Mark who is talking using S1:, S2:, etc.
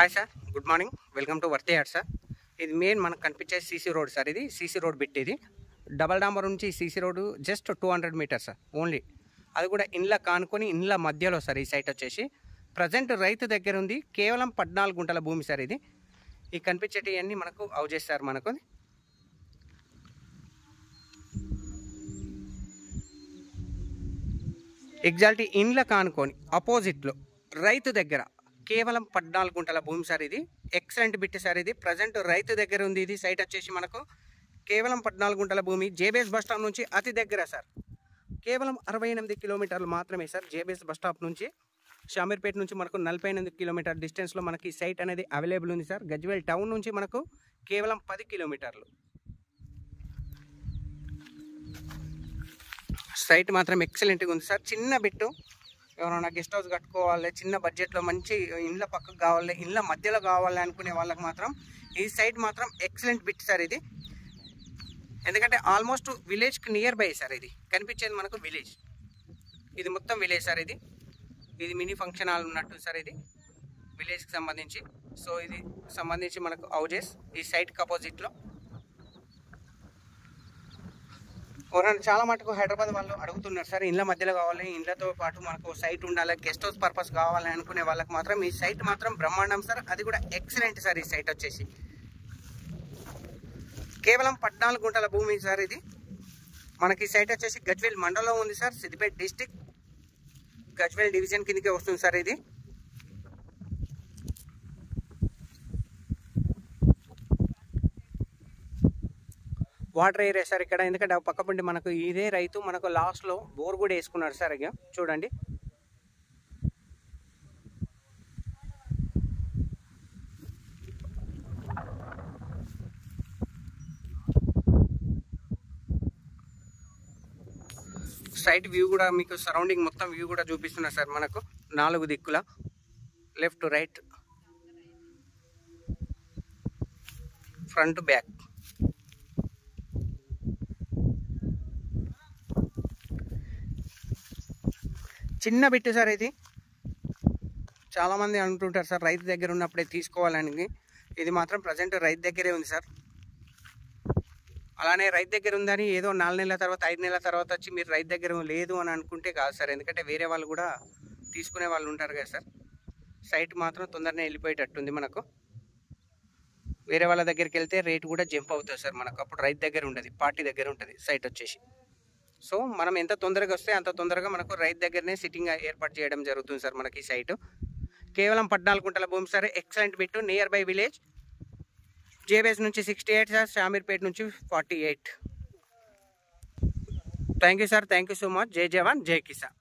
S1: Hi sir, good morning. Welcome to వర్తే yard sir. ఇది main మనకు కనిపించే సీసీ రోడ్ సార్. ఇది సీసీ రోడ్ బిట్. ఇది డబల్ డాంబర్ నుంచి CC road just 200 metres sir only. అది కూడా ఇండ్ల కానుకొని ఇండ్ల మధ్యలో సార్. ఈ సైట్ వచ్చేసి ప్రజెంట్ రైతు దగ్గర ఉంది. కేవలం 14 గుంటల భూమి సార్. ఇది ఈ కనిపించేటివన్నీ మనకు హౌజెస్ సార్. మనకు ఎగ్జాక్ట్లీ ఇండ్ల కానుకొని అపోజిట్లో రైతు దగ్గర కేవలం 14 గుంటల భూమి సార్. ఇది ఎక్సలెంట్ బిట్ సార్. ఇది ప్రజెంట్ రైతు దగ్గర ఉంది. ఇది సైట్ వచ్చేసి మనకు కేవలం 14 గుంటల భూమి. జేబీఎస్ బస్ స్టాప్ నుంచి అతి దగ్గర సార్. కేవలం 68 కిలోమీటర్లు మాత్రమే సార్. జేబీఎస్ బస్ స్టాప్ నుంచి షామీర్పేట నుంచి మనకు 48 కిలోమీటర్ డిస్టెన్స్లో మనకి సైట్ అనేది అవైలబుల్ ఉంది సార్. గజ్వేల్ టౌన్ నుంచి మనకు కేవలం 10 కిలోమీటర్లు. సైట్ మాత్రం ఎక్సలెంట్గా ఉంది సార్. చిన్న బిట్టు, ఎవరైనా గెస్ట్ హౌస్ కట్టుకోవాలి, చిన్న బడ్జెట్లో మంచి ఇండ్ల పక్కకు కావాలి, ఇండ్ల మధ్యలో కావాలి అనుకునే వాళ్ళకి మాత్రం ఈ సైట్ మాత్రం ఎక్సలెంట్ బిట్ సార్. ఇది ఎందుకంటే ఆల్మోస్ట్ విలేజ్కి నియర్ బై సార్. ఇది కనిపించేది మనకు విలేజ్. ఇది మొత్తం విలేజ్ సార్. ఇది మినీ ఫంక్షన్ హాల్ ఉన్నట్టు సార్. ఇది విలేజ్కి సంబంధించి. సో ఇది సంబంధించి మనకు హౌజెస్ ఈ సైట్కి అపోజిట్లో. చాలా మటుకు హైదరాబాద్ వాళ్ళు అడుగుతున్నారు సార్, ఇండ్ల మధ్యలో కావాలి, ఇండ్లతో పాటు మనకు సైట్ ఉండాలి, గెస్ట్ హౌస్ పర్పస్ కావాలి అనుకునే వాళ్ళకి మాత్రం ఈ సైట్ మాత్రం బ్రహ్మాండం సార్. అది కూడా ఎక్సలెంట్ సార్. ఈ సైట్ వచ్చేసి కేవలం 14 గుంటల భూమి సార్. ఇది మనకి సైట్ వచ్చేసి గజ్వేల్ మండలం ఉంది sir. Siddipet district Gajwel division కిందకే వస్తుంది సార్. ఇది వాటర్ ఏరియా సార్ ఇక్కడ. ఎందుకంటే పక్కపండి మనకు ఇదే రైతు మనకు లాస్ట్లో బోర్ కూడా వేసుకున్నాడు సార్. ఇక చూడండి, సైట్ వ్యూ కూడా మీకు సరౌండింగ్ మొత్తం వ్యూ కూడా చూపిస్తున్నారు సార్. మనకు 4 దిక్కుల లెఫ్ట్ రైట్ ఫ్రంట్ బ్యాక్. చిన్న బిట్టు సార్. ఇది చాలామంది అంటుంటారు సార్ రైతు దగ్గర ఉన్నప్పుడే తీసుకోవాలని. ఇది మాత్రం ప్రజెంట్ రైతు దగ్గరే ఉంది సార్. అలానే రైతు దగ్గర ఉందని ఏదో 4 నెలల తర్వాత 5 నెలల తర్వాత వచ్చి మీరు రైతు దగ్గర లేదు అని అనుకుంటే కాదు సార్. ఎందుకంటే వేరే వాళ్ళు కూడా తీసుకునే వాళ్ళు ఉంటారు కదా సార్. సైట్ మాత్రం తొందరనే వెళ్ళిపోయేటట్టుంది మనకు. వేరే వాళ్ళ దగ్గరికి వెళ్తే రేటు కూడా జంప్ అవుతుంది సార్ మనకు. అప్పుడు రైతు దగ్గర ఉండదు, పార్టీ దగ్గర ఉంటుంది సైట్ వచ్చేసి. సో మనం ఎంత తొందరగా వస్తే అంత తొందరగా మనకు రైతు దగ్గరనే సిట్టింగ్ ఏర్పాటు చేయడం జరుగుతుంది సార్. మనకి ఈ సైటు కేవలం 14 గుంటల భూమి సార్. Excellent bit. Nearby village. JBS నుంచి 68 సార్. షామీర్పేట నుంచి 48. Thank you sir. Thank you so much. జై జవాన్ జై కిసాన్.